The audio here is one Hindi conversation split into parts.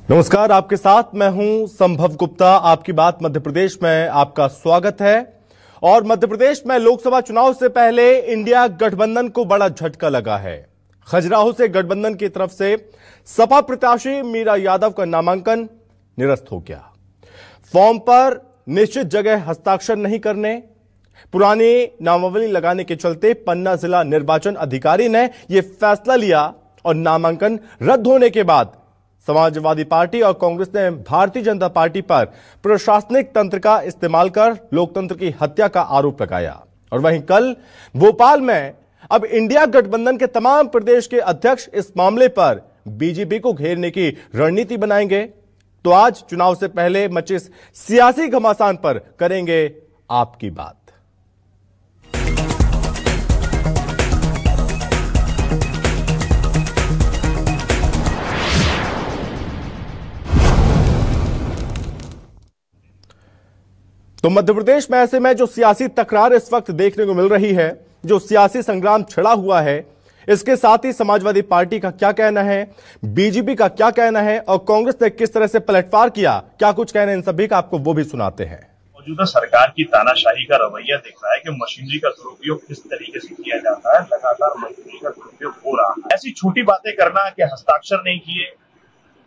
नमस्कार, आपके साथ मैं हूं संभव गुप्ता। आपकी बात मध्य प्रदेश में आपका स्वागत है। और मध्य प्रदेश में लोकसभा चुनाव से पहले इंडिया गठबंधन को बड़ा झटका लगा है। खजुराहो से गठबंधन की तरफ से सपा प्रत्याशी मीरा यादव का नामांकन निरस्त हो गया। फॉर्म पर निश्चित जगह हस्ताक्षर नहीं करने, पुरानी नामावली लगाने के चलते पन्ना जिला निर्वाचन अधिकारी ने यह फैसला लिया और नामांकन रद्द होने के बाद समाजवादी पार्टी और कांग्रेस ने भारतीय जनता पार्टी पर प्रशासनिक तंत्र का इस्तेमाल कर लोकतंत्र की हत्या का आरोप लगाया। और वहीं कल भोपाल में अब इंडिया गठबंधन के तमाम प्रदेश के अध्यक्ष इस मामले पर बीजेपी को घेरने की रणनीति बनाएंगे। तो आज चुनाव से पहले मचे सियासी घमासान पर करेंगे आपकी बात। तो मध्य प्रदेश में ऐसे में जो सियासी तकरार इस वक्त देखने को मिल रही है, जो सियासी संग्राम छिड़ा हुआ है, इसके साथ ही समाजवादी पार्टी का क्या कहना है, बीजेपी का क्या कहना है और कांग्रेस ने किस तरह से पलटवार किया, क्या कुछ कहना है, इन सभी का आपको वो भी सुनाते हैं। मौजूदा सरकार की तानाशाही का रवैया दिख रहा है कि मशीनरी का दुरुपयोग किस तरीके से किया जाता है। लगातार मशीनरी का दुरुपयोग हो रहा है। ऐसी छोटी बातें करना कि हस्ताक्षर नहीं किए,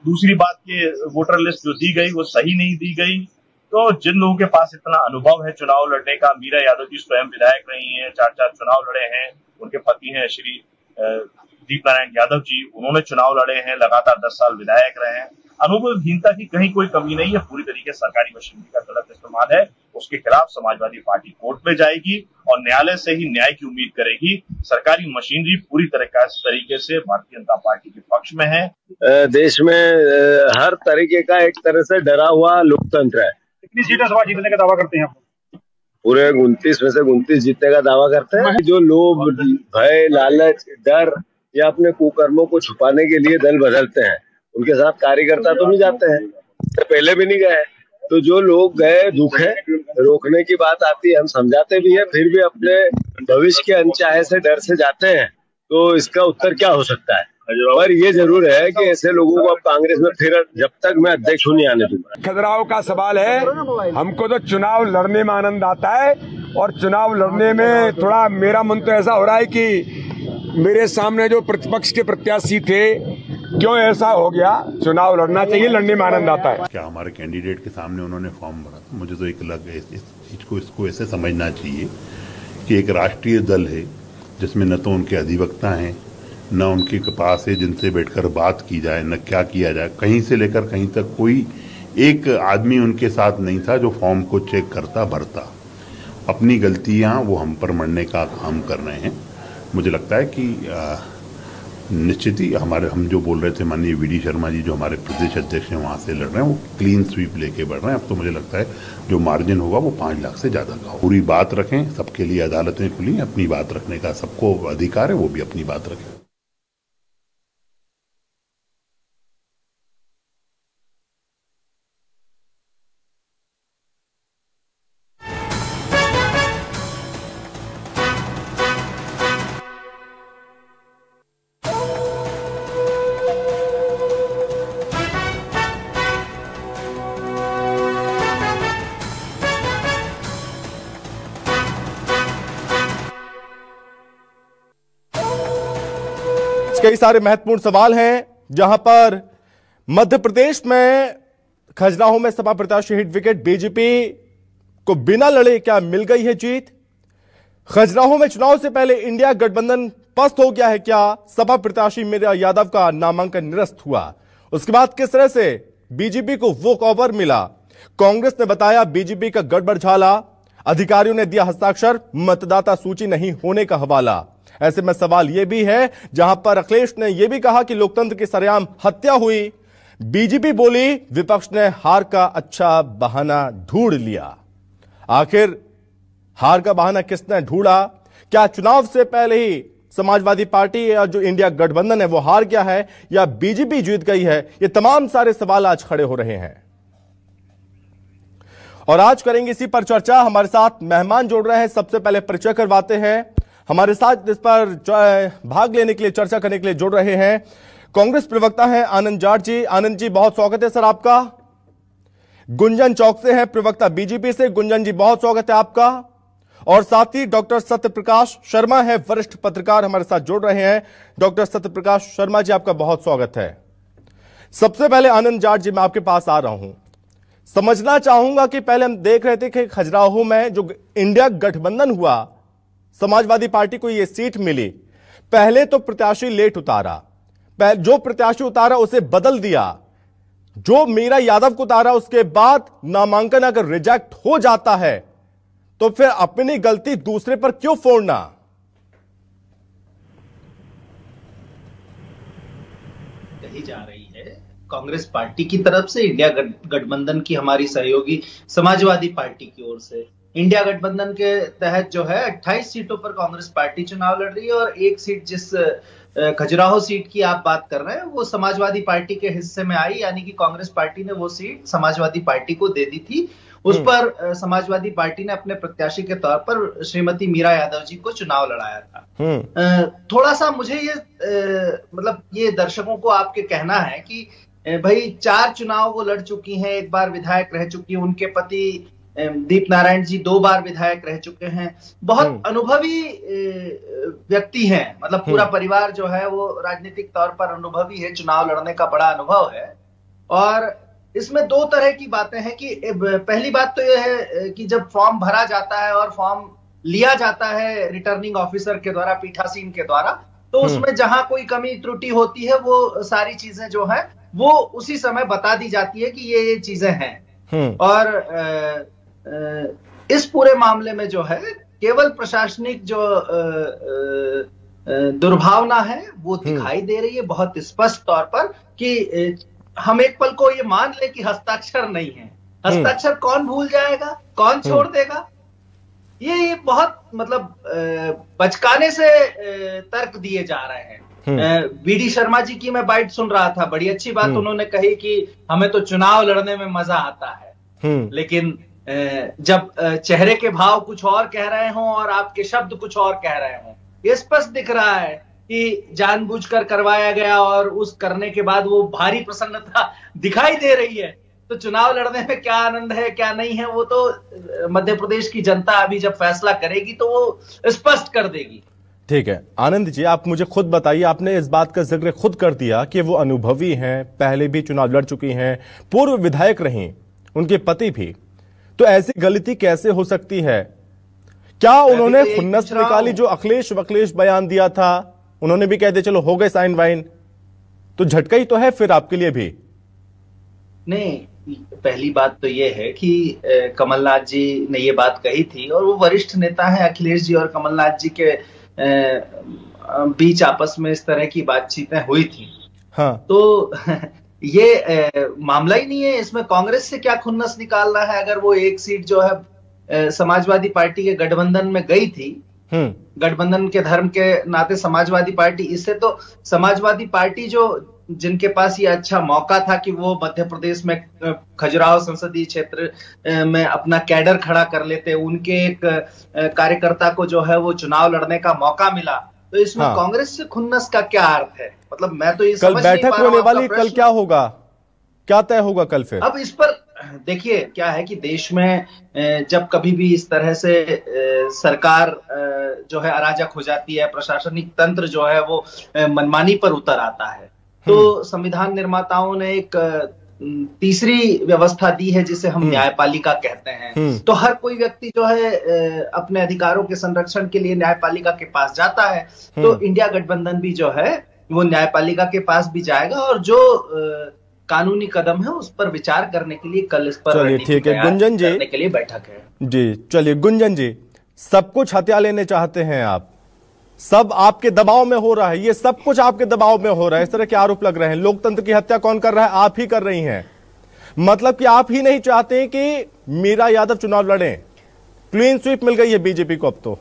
दूसरी बात के वोटर लिस्ट जो दी गई वो सही नहीं दी गई। तो जिन लोगों के पास इतना अनुभव है चुनाव लड़ने का, मीरा यादव जी स्वयं विधायक रही हैं, 4 चुनाव लड़े हैं, उनके पति हैं श्री दीप नारायण यादव जी, उन्होंने चुनाव लड़े हैं, लगातार 10 साल विधायक रहे हैं। अनुभवहीनता की कहीं कोई कमी नहीं है। पूरी तरीके सरकारी मशीनरी का गलत इस्तेमाल है, उसके खिलाफ समाजवादी पार्टी कोर्ट में जाएगी और न्यायालय से ही न्याय की उम्मीद करेगी। सरकारी मशीनरी पूरी तरीके से भारतीय जनता पार्टी के पक्ष में है। देश में हर तरीके का एक तरह से डरा हुआ लोकतंत्र है। कितनी सीटें सभा जीतने का दावा करते हैं आप? पूरे 29 में से 29 जीतने का दावा करते हैं। जो लोग भय, लालच, डर या अपने कुकर्मों को छुपाने के लिए दल बदलते हैं, उनके साथ कार्यकर्ता तो नहीं जाते हैं, पहले भी नहीं गए। तो जो लोग गए दुखे रोकने की बात आती है, हम समझाते भी है, फिर भी अपने भविष्य के अनचाहे से डर से जाते हैं। तो इसका उत्तर क्या हो सकता है? पर ये जरूर है कि ऐसे लोगों को अब कांग्रेस में फिर जब तक मैं अध्यक्ष हूँ नहीं आने दूंगा। खजुराहो का सवाल है, हमको तो चुनाव लड़ने में आनंद आता है और चुनाव लड़ने में थोड़ा मेरा मन तो ऐसा हो रहा है कि मेरे सामने जो प्रतिपक्ष के प्रत्याशी थे, क्यों ऐसा हो गया? चुनाव लड़ना चाहिए, लड़ने में आनंद आता है। क्या हमारे कैंडिडेट के सामने उन्होंने फॉर्म भरा? मुझे तो एक लग इसको ऐसे समझना चाहिए कि एक राष्ट्रीय दल है जिसमें न तो उनके अधिवक्ता हैं, न उनके पास है जिनसे बैठकर बात की जाए, न क्या किया जाए। कहीं से लेकर कहीं तक कोई एक आदमी उनके साथ नहीं था जो फॉर्म को चेक करता भरता। अपनी गलतियां वो हम पर मढ़ने का काम कर रहे हैं। मुझे लगता है कि निश्चित ही हम जो बोल रहे थे, माननीय वीडी शर्मा जी जो हमारे प्रदेश अध्यक्ष हैं वहाँ से लड़ रहे हैं, वो क्लीन स्वीप लेके बढ़ रहे हैं। अब तो मुझे लगता है जो मार्जिन होगा वो 5 लाख से ज़्यादा का हो। पूरी बात रखें, सबके लिए अदालतें खुली, अपनी बात रखने का सबको अधिकार है, वो भी अपनी बात रखें। कई सारे महत्वपूर्ण सवाल हैं, जहां पर मध्य प्रदेश में खजुराहो में सपा प्रत्याशी हिट विकेट, बीजेपी को बिना लड़े क्या मिल गई है जीत? खजुराहो में चुनाव से पहले इंडिया गठबंधन पस्त हो गया है क्या? सपा प्रत्याशी मीरा यादव का नामांकन निरस्त हुआ, उसके बाद किस तरह से बीजेपी को वॉक ओवर मिला? कांग्रेस ने बताया बीजेपी का गड़बड़ झाला, अधिकारियों ने दिया हस्ताक्षर, मतदाता सूची नहीं होने का हवाला। ऐसे में सवाल यह भी है, जहां पर अखिलेश ने यह भी कहा कि लोकतंत्र की सरेआम हत्या हुई। बीजेपी बोली विपक्ष ने हार का अच्छा बहाना ढूंढ लिया। आखिर हार का बहाना किसने ढूंढा? क्या चुनाव से पहले ही समाजवादी पार्टी या जो इंडिया गठबंधन है वो हार गया है या बीजेपी जीत गई है? ये तमाम सारे सवाल आज खड़े हो रहे हैं और आज करेंगे इसी पर चर्चा। हमारे साथ मेहमान जुड़ रहे हैं, सबसे पहले परिचय करवाते हैं। हमारे साथ इस पर भाग लेने के लिए, चर्चा करने के लिए जुड़ रहे हैं कांग्रेस प्रवक्ता हैं आनंद जाट जी। आनंद जी बहुत स्वागत है सर आपका। गुंजन चौक से हैं प्रवक्ता बीजेपी से। गुंजन जी बहुत स्वागत है आपका। और साथ ही डॉक्टर सत्यप्रकाश शर्मा है वरिष्ठ पत्रकार, हमारे साथ जुड़ रहे हैं। डॉक्टर सत्यप्रकाश शर्मा जी आपका बहुत स्वागत है। सबसे पहले आनंद जाट जी मैं आपके पास आ रहा हूं, समझना चाहूंगा कि पहले हम देख रहे थे कि खजुराहो में जो इंडिया गठबंधन हुआ, समाजवादी पार्टी को यह सीट मिली, पहले तो प्रत्याशी लेट उतारा, जो प्रत्याशी उतारा उसे बदल दिया, जो मीरा यादव को उतारा उसके बाद नामांकन अगर रिजेक्ट हो जाता है तो फिर अपनी गलती दूसरे पर क्यों फोड़ना? कही जा रही है कांग्रेस पार्टी की तरफ से, इंडिया गठबंधन की हमारी सहयोगी समाजवादी पार्टी की ओर से। इंडिया गठबंधन के तहत जो है 28 सीटों पर कांग्रेस पार्टी चुनाव लड़ रही है और एक सीट जिस खजुराहो सीट की आप बात कर रहे हैं वो समाजवादी पार्टी के हिस्से में आई, यानी कि कांग्रेस पार्टी ने वो सीट समाजवादी पार्टी को दे दी थी। उस पर समाजवादी पार्टी ने अपने प्रत्याशी के तौर पर श्रीमती मीरा यादव जी को चुनाव लड़ाया था। थोड़ा सा मुझे ये मतलब ये दर्शकों को आपके कहना है कि भाई 4 चुनाव वो लड़ चुकी हैं, एक बार विधायक रह चुकी है, उनके पति दीप नारायण जी 2 बार विधायक रह चुके हैं, बहुत अनुभवी व्यक्ति हैं, मतलब पूरा परिवार जो है वो राजनीतिक तौर पर अनुभवी है, चुनाव लड़ने का बड़ा अनुभव है। और इसमें 2 तरह की बातें हैं कि पहली बात तो यह है कि जब फॉर्म भरा जाता है और फॉर्म लिया जाता है रिटर्निंग ऑफिसर के द्वारा, पीठासीन के द्वारा, तो उसमें जहां कोई कमी त्रुटि होती है वो सारी चीजें जो है वो उसी समय बता दी जाती है कि ये चीजें हैं। और इस पूरे मामले में जो है केवल प्रशासनिक जो दुर्भावना है वो दिखाई दे रही है बहुत स्पष्ट तौर पर कि हम एक पल को ये मान ले कि हस्ताक्षर नहीं है। हस्ताक्षर कौन भूल जाएगा, कौन छोड़ देगा? ये बहुत मतलब बचकाने से तर्क दिए जा रहे हैं। बीडी शर्मा जी की मैं बाइट सुन रहा था, बड़ी अच्छी बात उन्होंने कही कि हमें तो चुनाव लड़ने में मजा आता है, लेकिन जब चेहरे के भाव कुछ और कह रहे हों और आपके शब्द कुछ और कह रहे हों, ये स्पष्ट दिख रहा है कि जानबूझकर करवाया गया और उस करने के बाद वो भारी प्रसन्नता दिखाई दे रही है। तो चुनाव लड़ने में क्या आनंद है क्या नहीं है वो तो मध्य प्रदेश की जनता अभी जब फैसला करेगी तो वो स्पष्ट कर देगी। ठीक है आनंद जी, आप मुझे खुद बताइए, आपने इस बात का जिक्र खुद कर दिया कि वो अनुभवी हैं, पहले भी चुनाव लड़ चुकी हैं, पूर्व विधायक रहीं, उनके पति भी, तो ऐसी गलती कैसे हो सकती है? क्या उन्होंने खुन्नस निकाली? जो अखिलेश वखलेश बयान दिया था उन्होंने भी कह दिया चलो हो गए साइन वाइन, तो झटका ही तो है फिर आपके लिए भी। नहीं, पहली बात तो ये है कि कमलनाथ जी ने ये बात कही थी और वो वरिष्ठ नेता है, अखिलेश जी और कमलनाथ जी के बीच आपस में इस तरह की बातचीतें हुई थी। हाँ। तो ये मामला ही नहीं है, इसमें कांग्रेस से क्या खुन्नस निकालना है? अगर वो एक सीट जो है समाजवादी पार्टी के गठबंधन में गई थी, गठबंधन के धर्म के नाते समाजवादी पार्टी, इससे तो समाजवादी पार्टी जो जिनके पास ये अच्छा मौका था कि वो मध्य प्रदेश में खजुराहो संसदीय क्षेत्र में अपना कैडर खड़ा कर लेते, उनके एक कार्यकर्ता को जो है वो चुनाव लड़ने का मौका मिला, तो इसमें कांग्रेस से खुन्नस का क्या अर्थ है? मतलब मैं तो ये कल बैठक होने वाली, कल क्या होगा, क्या तय होगा कल फिर? अब इस पर देखिए क्या है कि देश में जब कभी भी इस तरह से सरकार जो है अराजक हो जाती है, प्रशासनिक तंत्र जो है वो मनमानी पर उतर आता है, तो संविधान निर्माताओं ने एक तीसरी व्यवस्था दी है जिसे हम न्यायपालिका कहते हैं। तो हर कोई व्यक्ति जो है अपने अधिकारों के संरक्षण के लिए न्यायपालिका के पास जाता है, तो इंडिया गठबंधन भी जो है वो न्यायपालिका के पास भी जाएगा और जो कानूनी कदम है उस पर विचार करने के लिए कल इस पर चलिए ठीक है गुंजन जी, करने के लिए बैठक है जी। चलिए गुंजन जी, सब कुछ हत्या लेने चाहते हैं आप, सब आपके दबाव में हो रहा है, ये सब कुछ आपके दबाव में हो रहा है, इस तरह के आरोप लग रहे हैं। लोकतंत्र की हत्या कौन कर रहा है? आप ही कर रही हैं। मतलब कि आप ही नहीं चाहते कि मीरा यादव चुनाव लड़ें। क्लीन स्वीप मिल गई है बीजेपी को अब तो।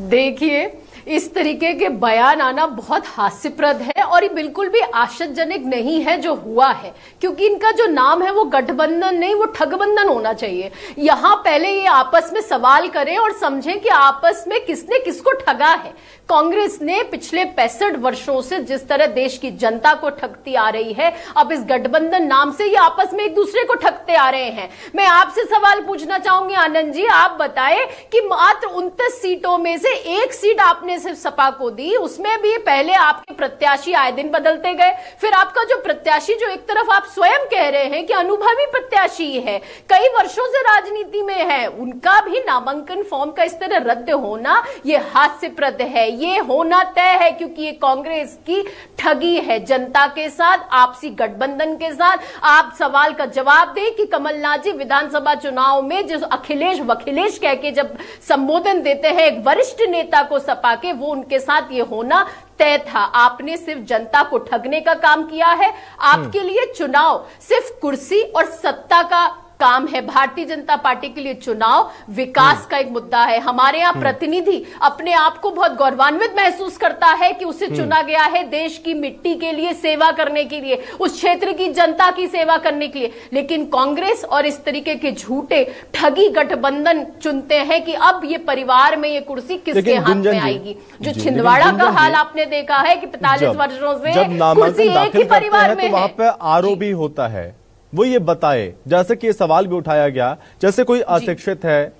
देखिए इस तरीके के बयान आना बहुत हास्यप्रद है और ये बिल्कुल भी आशाजनक नहीं है जो हुआ है, क्योंकि इनका जो नाम है वो गठबंधन नहीं, वो ठगबंधन होना चाहिए। यहां पहले ये आपस में सवाल करें और समझें कि आपस में किसने किसको ठगा है। कांग्रेस ने पिछले 65 वर्षों से जिस तरह देश की जनता को ठगती आ रही है, अब इस गठबंधन नाम से ये आपस में एक दूसरे को ठगते आ रहे हैं। मैं आपसे सवाल पूछना चाहूंगी आनंद जी, आप बताएं कि मात्र 29 सीटों में से एक सीट आपने सिर्फ सपा को दी, उसमें भी पहले आपके प्रत्याशी आए दिन बदलते गए, फिर आपका जो प्रत्याशी जो एक तरफ आप स्वयं कह रहे हैं कि अनुभवी प्रत्याशी है, कई वर्षों से राजनीति में है, उनका भी नामांकन फॉर्म का इस तरह रद्द होना ये हास्यप्रद है, ये होना तय है, क्योंकि ये कांग्रेस की ठगी है जनता के साथ, आपसी गठबंधन के साथ। आप सवाल का जवाब दें कि कमलनाथ जी विधानसभा चुनाव में जो अखिलेश वखिलेश कह के जब संबोधन देते हैं एक वरिष्ठ नेता को सपा के, वो उनके साथ ये होना तय था। आपने सिर्फ जनता को ठगने का काम किया है। आपके लिए चुनाव सिर्फ कुर्सी और सत्ता का काम है। भारतीय जनता पार्टी के लिए चुनाव विकास का एक मुद्दा है। हमारे यहाँ प्रतिनिधि अपने आप को बहुत गौरवान्वित महसूस करता है कि उसे चुना गया है देश की मिट्टी के लिए सेवा करने के लिए, उस क्षेत्र की जनता की सेवा करने के लिए। लेकिन कांग्रेस और इस तरीके के झूठे ठगी गठबंधन चुनते हैं कि अब ये परिवार में ये कुर्सी किसके हाथ में आएगी। जो छिंदवाड़ा का हाल आपने देखा है कि 45 वर्षों से कुर्सी एक ही परिवार में है, वहां पर आरोप भी होता है, वो ये बताए, जैसे कि ये सवाल भी उठाया गया, जैसे कोई अशिक्षित है,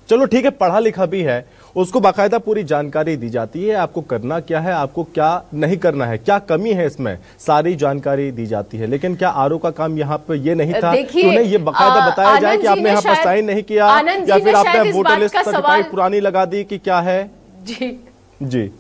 चलो ठीक है पढ़ा लिखा भी है, उसको बाकायदा पूरी जानकारी दी जाती है, आपको करना क्या है, आपको क्या नहीं करना है, क्या कमी है इसमें, सारी जानकारी दी जाती है। लेकिन क्या आरओ का काम यहाँ पे ये नहीं था कि उन्हें ये बाकायदा बताया जाए कि आपने यहाँ पर साइन नहीं किया, या फिर आपने वोटर लिस्ट सर्टिफाइड पुरानी लगा दी कि क्या है? जी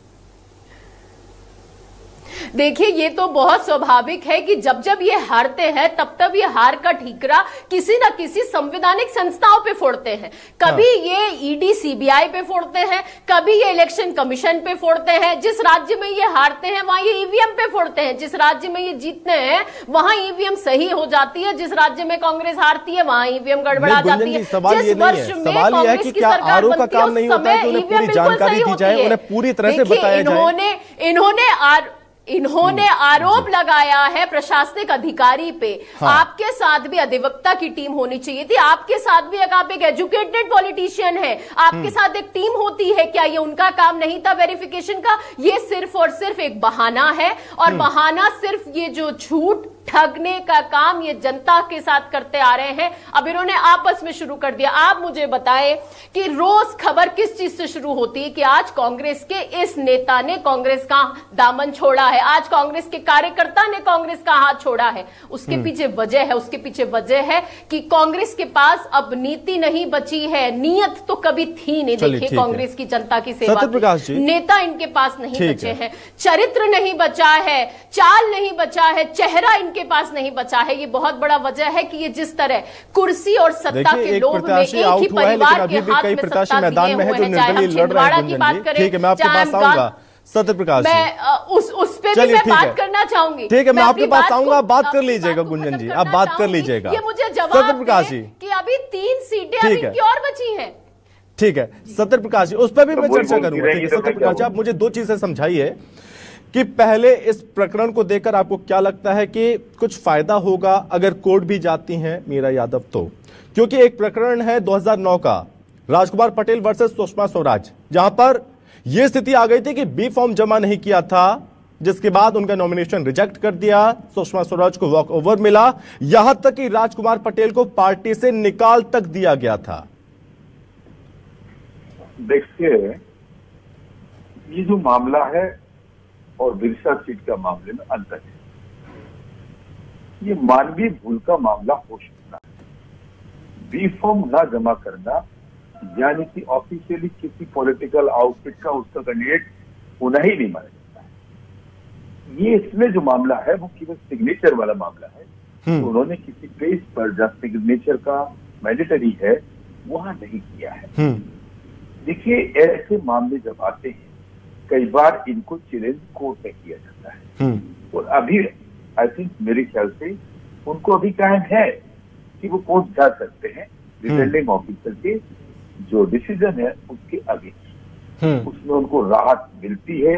देखिए, ये तो बहुत स्वाभाविक है कि जब जब ये हारते हैं तब तब ये हार का ठीकरा किसी न किसी संवैधानिक संस्थाओं पे फोड़ते हैं। कभी ये ईडी सीबीआई पे फोड़ते हैं, कभी ये इलेक्शन कमीशन पे फोड़ते हैं। जिस राज्य में ये हारते हैं वहां ये ईवीएम पे फोड़ते हैं, जिस राज्य में ये जीतते हैं वहां ईवीएम सही हो जाती है, जिस राज्य में कांग्रेस हारती है वहां ईवीएम गड़बड़ा जाती है। जिस वर्ष में कांग्रेस की सरकार बनती है उस समय ईवीएम बिल्कुल सही होती है। उन्हें पूरी तरह से बताया जाए। इन्होंने आरोप लगाया है प्रशासनिक अधिकारी पे। हाँ। आपके साथ भी अधिवक्ता की टीम होनी चाहिए थी, आपके साथ भी आप एक एजुकेटेड पॉलिटिशियन है, आपके साथ एक टीम होती है। क्या ये उनका काम नहीं था वेरिफिकेशन का? ये सिर्फ और सिर्फ एक बहाना है, और बहाना सिर्फ ये जो झूठ ठगने का काम ये जनता के साथ करते आ रहे हैं, अब इन्होंने आपस में शुरू कर दिया। आप मुझे बताएं कि रोज खबर किस चीज से शुरू होती है कि आज कांग्रेस के इस नेता ने कांग्रेस का दामन छोड़ा है, आज कांग्रेस के कार्यकर्ता ने कांग्रेस का हाथ छोड़ा है। उसके पीछे वजह है, उसके पीछे वजह है कि कांग्रेस के पास अब नीति नहीं बची है, नियत तो कभी थी नहीं। देखिए कांग्रेस की जनता की सेवा, नेता इनके पास नहीं बचे हैं, चरित्र नहीं बचा है, चाल नहीं बचा है, चेहरा इनके पास नहीं बचा है। ये बहुत बड़ा वजह है कि ये जिस तरह कुर्सी और सत्ता के लोभ में एक ही परिवार के हाथ में सत्ता मैदान में है, जो निर्दलीय लड़ रहे हैं। की बात करें, ठीक है, मैं आपके पास आऊंगा सत्य प्रकाश, मैं उस पे भी मैं बात करना चाहूंगी। ठीक है, मैं आपके पास आऊंगा, आप बात कर लीजिएगा गुंजन जी, आप बात कर लीजिएगा। ये मुझे जवाब दें कि अभी 3 सीटें अभी की और बची हैं। ठीक है सत्य प्रकाश जी, उस पर भी मैं चर्चा करूंगा। ठीक है सत्य प्रकाश जी, आप मुझे 2 चीजें समझाइए कि पहले इस प्रकरण को देखकर आपको क्या लगता है कि कुछ फायदा होगा अगर कोर्ट भी जाती हैं मीरा यादव तो? क्योंकि एक प्रकरण है 2009 का, राजकुमार पटेल वर्सेस सुषमा स्वराज, जहां पर यह स्थिति आ गई थी कि बी फॉर्म जमा नहीं किया था, जिसके बाद उनका नॉमिनेशन रिजेक्ट कर दिया, सुषमा स्वराज को वॉक ओवर मिला, यहां तक कि राजकुमार पटेल को पार्टी से निकाल तक दिया गया था। देखिए, ये जो मामला है और बिरसा सीट का मामले में अंतर है। ये मानवीय भूल का मामला हो सकता है। बी फॉर्म ना जमा करना यानी कि ऑफिशियली किसी पॉलिटिकल आउटफिट का उसका कैंडिडेट होना ही नहीं माना जाता है। ये इसमें जो मामला है वो केवल सिग्नेचर वाला मामला है। तो उन्होंने किसी पेज पर जहां सिग्नेचर का मैंडेटरी है वहां नहीं किया है। देखिए, ऐसे मामले जब आते हैं कई बार इनको चैलेंज कोर्ट में किया जाता है, और अभी आई थिंक मेरे ख्याल से उनको अभी टाइम है कि वो कोर्ट जा सकते हैं। रिटर्निंग ऑफिसर के जो डिसीजन है उसके आगे उसमें उनको राहत मिलती है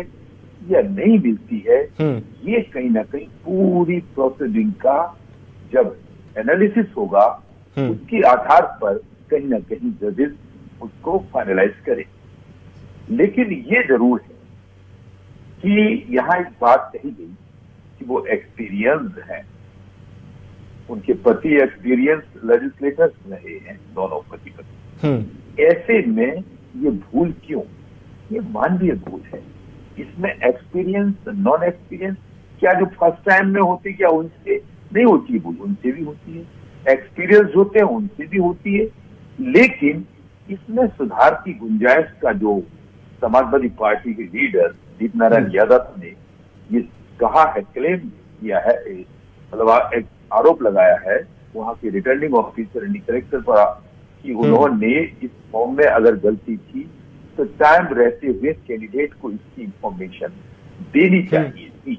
या नहीं मिलती है, ये कहीं ना कहीं पूरी प्रोसीडिंग का जब एनालिसिस होगा उसके आधार पर कहीं ना कहीं जजेस उसको फाइनलाइज करें। लेकिन ये जरूर है कि यहाँ एक बात कही गई कि वो एक्सपीरियंस है, उनके पति एक्सपीरियंस लेजिस्लेटर्स रहे हैं, दोनों पति पत्नी। ऐसे में ये भूल क्यों? ये मानवीय भूल है। इसमें एक्सपीरियंस, नॉन एक्सपीरियंस क्या जो फर्स्ट टाइम में होती, क्या उनसे नहीं होती है भूल? उनसे भी होती है। एक्सपीरियंस होते हैं उनसे भी होती है। लेकिन इसमें सुधार की गुंजाइश का जो समाजवादी पार्टी के लीडर दीप नारायण यादव ने ये कहा है, क्लेम किया है, मतलब एक आरोप लगाया है वहां के रिटर्निंग ऑफिसर यानी कलेक्टर पर कि उन्होंने इस फॉर्म में अगर गलती की तो टाइम रहते हुए कैंडिडेट को इसकी इंफॉर्मेशन देनी चाहिए थी।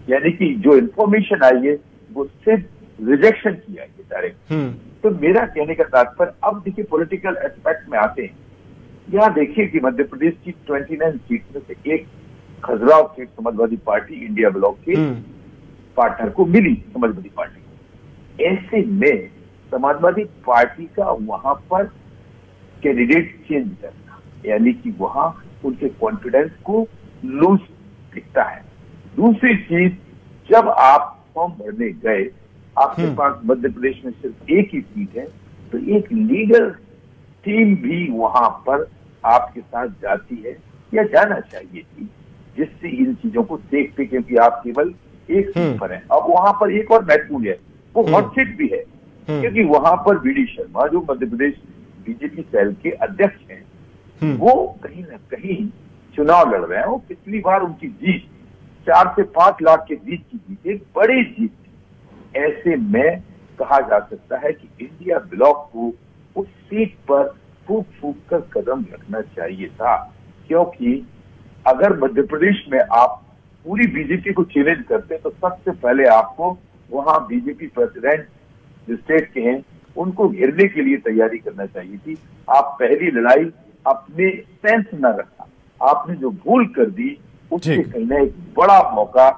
यानी कि जो इंफॉर्मेशन आई है वो सिर्फ रिजेक्शन किया है डायरेक्ट। तो मेरा कहने का तात्पर्य, अब देखिए पॉलिटिकल एस्पेक्ट में आते हैं। यहाँ देखिए कि मध्य प्रदेश की 29 सीट में से एक Khajuraho seat Samajwadi party India block के पार्टनर को मिली, समाजवादी पार्टी को। ऐसे में समाजवादी पार्टी का वहां पर कैंडिडेट चेंज करना, यानी कि वहां उनके कॉन्फिडेंस को लूज दिखता है। दूसरी चीज, जब आप फॉर्म भरने गए, आपके पास मध्य प्रदेश में सिर्फ एक ही सीट है, तो एक लीगल टीम भी वहां पर आपके साथ जाती है या जाना चाहिए थी, जिससे इन चीजों को देखते, क्योंकि आप केवल एक सीट पर हैं। अब वहां पर एक और महत्वपूर्ण है, वो हॉट सीट भी है, क्योंकि वहां पर वी.डी. शर्मा जो मध्य प्रदेश बीजेपी सेल के अध्यक्ष हैं, वो कहीं ना कहीं चुनाव लड़ रहे हैं। वो पिछली बार उनकी जीत 4 से 5 लाख के बीच की जीत, एक बड़ी जीत थी। ऐसे में कहा जा सकता है कि इंडिया ब्लॉक को उस सीट पर फूक फूक कर कदम रखना चाहिए था, क्योंकि अगर मध्य प्रदेश में आप पूरी बीजेपी को चैलेंज करते तो सबसे पहले आपको वहां बीजेपी प्रेसिडेंट जो स्टेट के हैं उनको घेरने के लिए तैयारी करना चाहिए थी। आप पहली लड़ाई अपने सेंस न रखा, आपने जो भूल कर दी उससे कहीं ना एक बड़ा मौका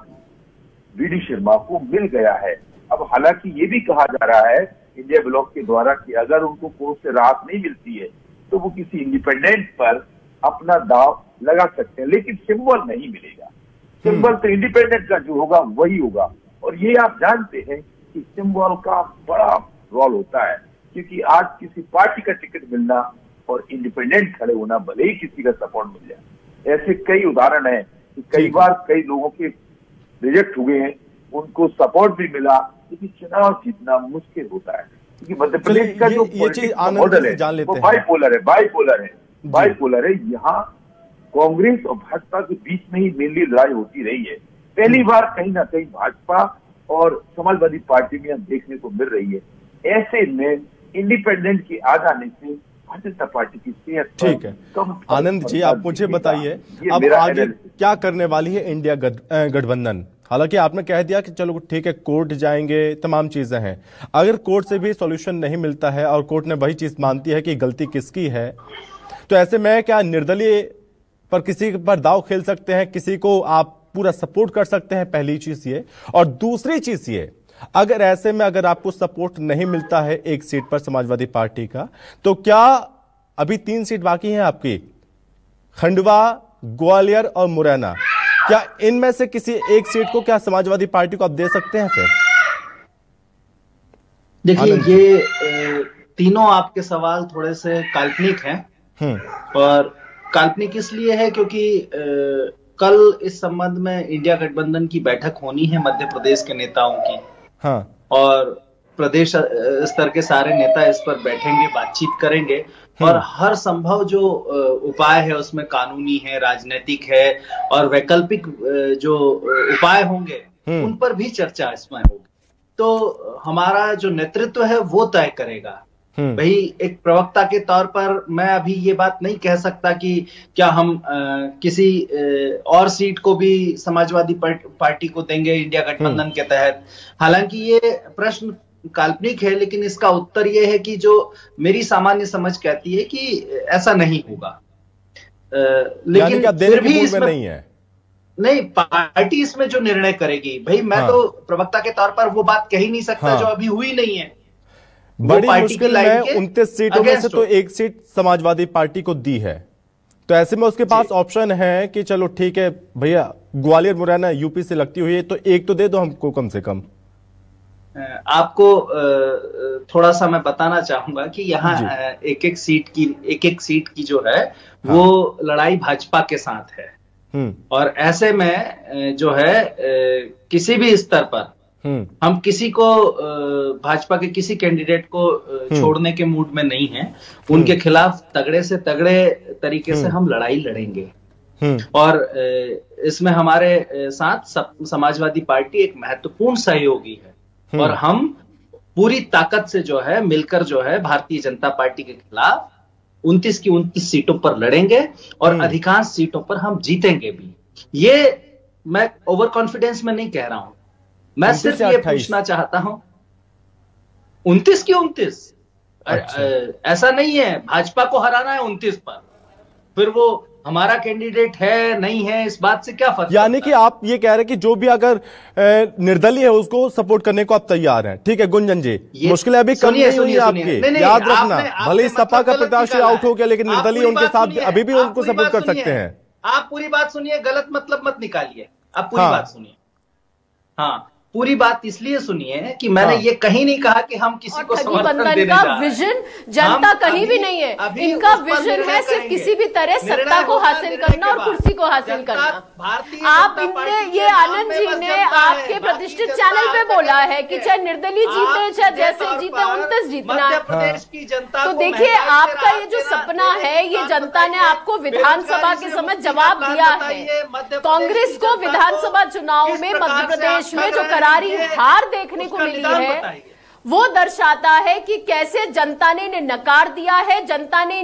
वी.डी. शर्मा को मिल गया है। अब हालांकि ये भी कहा जा रहा है इंडिया ब्लॉक के द्वारा कि अगर उनको कोर्ट से राहत नहीं मिलती है तो वो किसी इंडिपेंडेंट पर अपना दाव लगा सकते हैं, लेकिन सिंबल नहीं मिलेगा। सिंबल तो इंडिपेंडेंट का जो होगा वही होगा, और ये आप जानते हैं कि सिंबल का बड़ा रोल होता है, क्योंकि आज किसी पार्टी का टिकट मिलना और इंडिपेंडेंट खड़े होना, भले ही किसी का सपोर्ट मिल जाए, ऐसे कई उदाहरण हैं कि कई बार कई लोगों के रिजेक्ट हुए हैं, उनको सपोर्ट भी मिला, लेकिन चुनाव जीतना मुश्किल होता है, क्योंकि मध्य प्रदेश का जो मॉडल है वो बाइपोलर है। यहाँ कांग्रेस और भाजपा के बीच में ही मेनली लड़ाई होती रही है। पहली बार कहीं ना कहीं भाजपा और समाजवादी पार्टी में देखने को मिल रही है। ऐसे में इंडिपेंडेंट के आ जाने से भारतीय जनता पार्टी की सेहत ठीक है। आनंद जी, आप मुझे बताइए अब आगे क्या करने वाली है इंडिया गठबंधन? हालांकि आपने कह दिया कि चलो ठीक है, कोर्ट जाएंगे, तमाम चीजें हैं। अगर कोर्ट से भी सॉल्यूशन नहीं मिलता है और कोर्ट ने वही चीज मानती है कि गलती किसकी है, तो ऐसे में क्या निर्दलीय पर किसी पर दाव खेल सकते हैं, किसी को आप पूरा सपोर्ट कर सकते हैं? पहली चीज ये। और दूसरी चीज ये, अगर ऐसे में अगर आपको सपोर्ट नहीं मिलता है एक सीट पर समाजवादी पार्टी का, तो क्या अभी 3 सीट बाकी हैं आपकी, खंडवा, ग्वालियर और मुरैना, क्या इनमें से किसी एक सीट को क्या समाजवादी पार्टी को आप दे सकते हैं? फिर देखिए, ये तीनों आपके सवाल थोड़े से काल्पनिक हैं। और काल्पनिक इसलिए है क्योंकि कल इस संबंध में इंडिया गठबंधन की बैठक होनी है मध्य प्रदेश के नेताओं की। और प्रदेश स्तर के सारे नेता इस पर बैठेंगे, बातचीत करेंगे, और हर संभव जो उपाय है उसमें कानूनी है, राजनीतिक है, और वैकल्पिक जो उपाय होंगे उन पर भी चर्चा इसमें होगी। तो हमारा जो नेतृत्व है वो तय करेगा। भाई, एक प्रवक्ता के तौर पर मैं अभी ये बात नहीं कह सकता कि क्या हम किसी और सीट को भी समाजवादी पार्टी को देंगे इंडिया गठबंधन के तहत। हालांकि ये प्रश्न काल्पनिक है, लेकिन इसका उत्तर ये है कि जो मेरी सामान्य समझ कहती है कि ऐसा नहीं होगा। लेकिन फिर भी इसमें नहीं है। नहीं, पार्टी इसमें जो निर्णय करेगी भाई, मैं तो प्रवक्ता के तौर पर वो बात कह ही नहीं सकता जो अभी हुई नहीं है। बड़ी मुश्किल में 29 सीटों में से तो एक सीट समाजवादी पार्टी को दी है, तो ऐसे में उसके पास ऑप्शन है कि चलो ठीक है भैया, ग्वालियर मुरैना यूपी से लगती हुई है तो एक तो दे दो हमको कम से कम। आपको थोड़ा सा मैं बताना चाहूंगा कि यहाँ एक एक सीट की जो है वो लड़ाई भाजपा के साथ है, और ऐसे में जो है किसी भी स्तर पर हम किसी को भाजपा के किसी कैंडिडेट को छोड़ने के मूड में नहीं हैं। उनके खिलाफ तगड़े से तगड़े तरीके से हम लड़ाई लड़ेंगे, और इसमें हमारे साथ समाजवादी पार्टी एक महत्वपूर्ण सहयोगी है, और हम पूरी ताकत से जो है मिलकर जो है भारतीय जनता पार्टी के खिलाफ 29 की 29 सीटों पर लड़ेंगे, और अधिकांश सीटों पर हम जीतेंगे भी। ये मैं ओवर कॉन्फिडेंस में नहीं कह रहा हूं, मैं सिर्फ ये पूछना चाहता हूं 29 की 29। ऐसा नहीं है भाजपा को हराना है 29 पर, फिर वो हमारा कैंडिडेट है नहीं है इस बात से क्या फर्क। यानी कि आप ये कह रहे हैं कि जो भी अगर निर्दलीय है उसको सपोर्ट करने को आप तैयार हैं। ठीक है गुंजन जी, मुश्किलें अभी कम नहीं हुई है आपकी, याद रखना, भले ही सपा का प्रत्याशी आउट हो गया लेकिन निर्दलीय उनके साथ अभी भी उनको सपोर्ट कर सकते हैं। आप पूरी बात सुनिए, गलत मतलब मत निकालिए, आप पूरी बात सुनिए। हाँ, पूरी बात इसलिए सुनिए कि मैंने ये कहीं नहीं कहा कि हम किसी को समर्थन देने जा रहे हैं। विजन जनता कहीं भी नहीं है, इनका विजन है सिर्फ किसी भी तरह सत्ता को हासिल करना और कुर्सी को हासिल करना। आप इनने ये आनंद जी ने आपके प्रतिष्ठित चैनल पे बोला है कि चाहे निर्दलीय जीते चाहे जैसे जीते 29 जीतना। तो देखिए आपका ये जो सपना है ये जनता ने आपको विधानसभा के समय जवाब दिया है। कांग्रेस को विधानसभा चुनाव में मध्य प्रदेश में जो करारी हार देखने को मिली है वो दर्शाता है कि कैसे जनता ने इन्हें नकार दिया है। जनता ने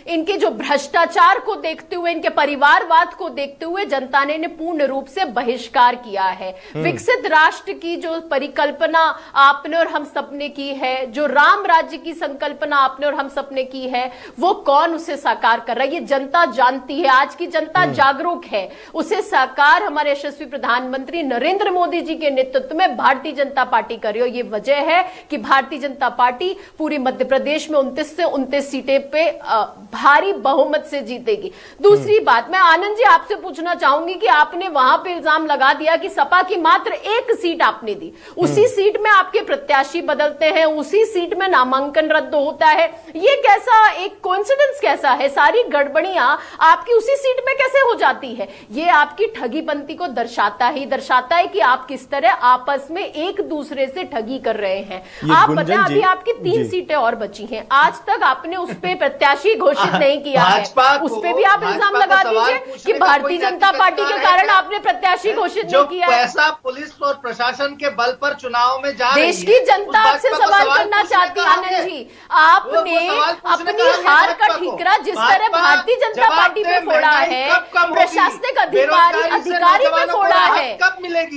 इनके जो भ्रष्टाचार को देखते हुए, इनके परिवारवाद को देखते हुए जनता ने इन्हें पूर्ण रूप से बहिष्कार किया है। विकसित राष्ट्र की जो परिकल्पना आपने और हम सबने की है, जो राम राज्य की संकल्पना आपने और हम सबने की है, वो कौन उसे साकार कर रहा है ये जनता जानती है। आज की जनता जागरूक है, उसे साकार हमारे यशस्वी प्रधानमंत्री नरेंद्र मोदी जी के नेतृत्व में भारतीय जनता पार्टी कर रही है। ये वजह है कि भारतीय जनता पार्टी पूरी मध्य प्रदेश में 29 से 29 सीटें पे भारी बहुमत से जीतेगी। दूसरी बात मैं आनंद जी आपसे पूछना चाहूंगी कि आपने वहां पे इल्जाम लगा दिया कि सपा की मात्र एक सीट आपने दी, उसी सीट में आपके प्रत्याशी बदलते हैं, उसी सीट में नामांकन रद्द होता है। ये कैसा एक कोइंसिडेंस कैसा है? सारी गड़बड़ियां आपकी उसी सीट में कैसे हो जाती है? ये आपकी ठगीपंथी को दर्शाता है कि आप किस तरह आपस में एक दूसरे से ठगी कर रहे हैं। आप बताएं, अभी आपकी 3 सीटें और बची हैं, आज तक आपने उस पे प्रत्याशी घोषित नहीं किया है, उस पे भी आप इल्जाम लगा दीजिए कि भारतीय जनता पार्टी के कारण आपने प्रत्याशी घोषित नहीं किया है। पैसा पुलिस और प्रशासन के बल पर चुनाव में जा रही है। देश की जनता आपसे सवाल करना चाहती है आनंद जी, आपने अपनी हार का ठीकरा जिस तरह भारतीय जनता पार्टी पे फोड़ा है, प्रशासनिक अधिकारी पे फोड़ा है,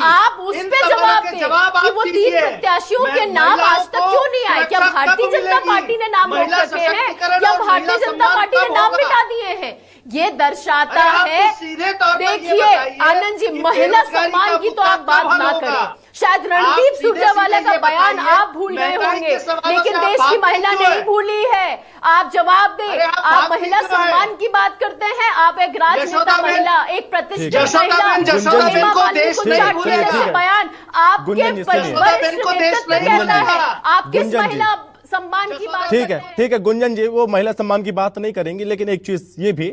आप उस पे जवाब दें कि वो 3 प्रत्याशियों के नाम आज तक क्यों नहीं आए? क्या भारतीय जनता पार्टी ने नाम रोक रखे हैं? क्या भारतीय जनता पार्टी ने नाम मिटा दिए हैं? ये दर्शाता है। देखिए आनंद जी, महिला सम्मान की तो आप बात ना करें, शायद रणदीप सुरजेवाला का बयान आप भूल गए होंगे, लेकिन देश की महिला नहीं भूली है। आप जवाब दें, आप महिला सम्मान की बात करते हैं, आप एक राजनेता महिला, एक प्रतिष्ठित महिला, जैसे बयान आपके वरिष्ठ नेतृत्व कहता है, आप किस महिला सम्मान की बात? ठीक है गुंजन जी, वो महिला सम्मान की बात नहीं करेंगी, लेकिन एक चीज ये भी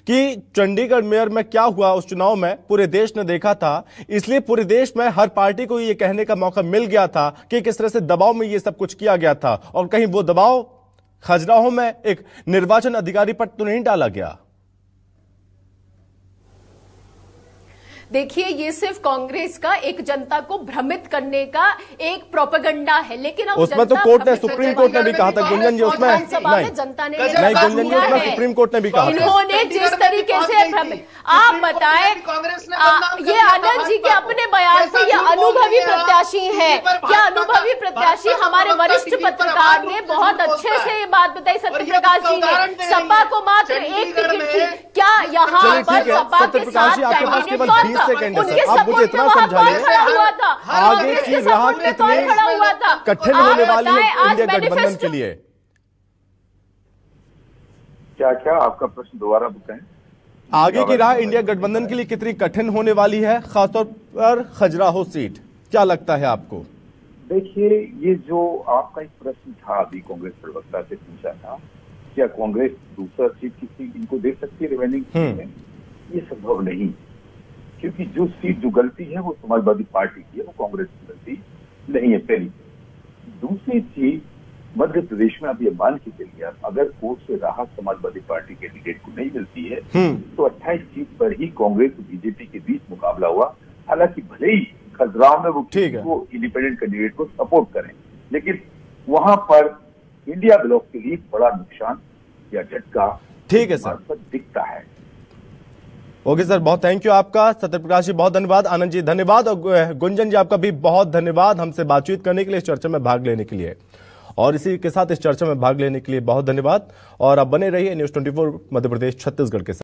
कि चंडीगढ़ मेयर में क्या हुआ उस चुनाव में पूरे देश ने देखा था, इसलिए पूरे देश में हर पार्टी को ये कहने का मौका मिल गया था कि किस तरह से दबाव में ये सब कुछ किया गया था, और कहीं वो दबाव खजुराहो में एक निर्वाचन अधिकारी पर तो नहीं डाला गया। देखिए ये सिर्फ कांग्रेस का एक जनता को भ्रमित करने का एक प्रोपेगेंडा है, लेकिन अब उसमें तो कोर्ट ने, सुप्रीम कोर्ट ने भी कहा था गुंजन जी, उसमें नहीं जनता ने नहीं गुंजन जी, उसमें सुप्रीम कोर्ट ने भी कहा इन्होंने जिस तरीके से भ्रमित। आप बताएं, ये आनंद जी के अपने बयान से ये अनुभवी प्रत्याशी प्रत्याशी हैं, क्या अनुभवी प्रत्याशी? हमारे वरिष्ठ पत्रकार ने बहुत अच्छे से ये बात बताई सत्य प्रकाश जी ने। सपा को मात्र एक टिकट थी, क्या यहाँ पर सपा के साथ आपके पास केवल 20 सेकंड है उनके सर, आप मुझे इतना समझाइए आगे की राह कितनी कठिन होने वाली है इंडिया गठबंधन के लिए? क्या आपका प्रश्न दोबारा बताएं। आगे की राह इंडिया गठबंधन के लिए कितनी कठिन होने वाली है, खासतौर पर खजुराहो सीट, क्या लगता है आपको? देखिए, ये जो आपका एक प्रश्न था अभी कांग्रेस प्रवक्ता से पूछा था, क्या कांग्रेस दूसरा सीट किसी इनको दे सकती है रिमेनिंग सीट में? ये संभव नहीं, क्योंकि जो सीट जो गलती है वो समाजवादी पार्टी की है, वो कांग्रेस की गलती नहीं है। पहली दूसरी चीज, मध्य प्रदेश में आप ये मान के चलिए, अगर कोर्ट से राहत समाजवादी पार्टी कैंडिडेट को नहीं मिलती है तो 28 सीट पर ही कांग्रेस और बीजेपी के बीच मुकाबला हुआ। हालांकि भले ही खजुराहो में वो इंडिपेंडेंट कैंडिडेट को सपोर्ट करें, लेकिन वहां पर इंडिया ब्लॉक के लिए बड़ा नुकसान या झटका ठीक है सर दिखता है। ओके सर, बहुत थैंक यू आपका। सत्यप्रकाश जी बहुत धन्यवाद, आनंद जी धन्यवाद, और गुंजन जी आपका भी बहुत धन्यवाद हमसे बातचीत करने के लिए, इस चर्चा में भाग लेने के लिए। और इसी के साथ इस चर्चा में भाग लेने के लिए बहुत धन्यवाद, और आप बने रहिए न्यूज़ 24 मध्य प्रदेश छत्तीसगढ़ के साथ।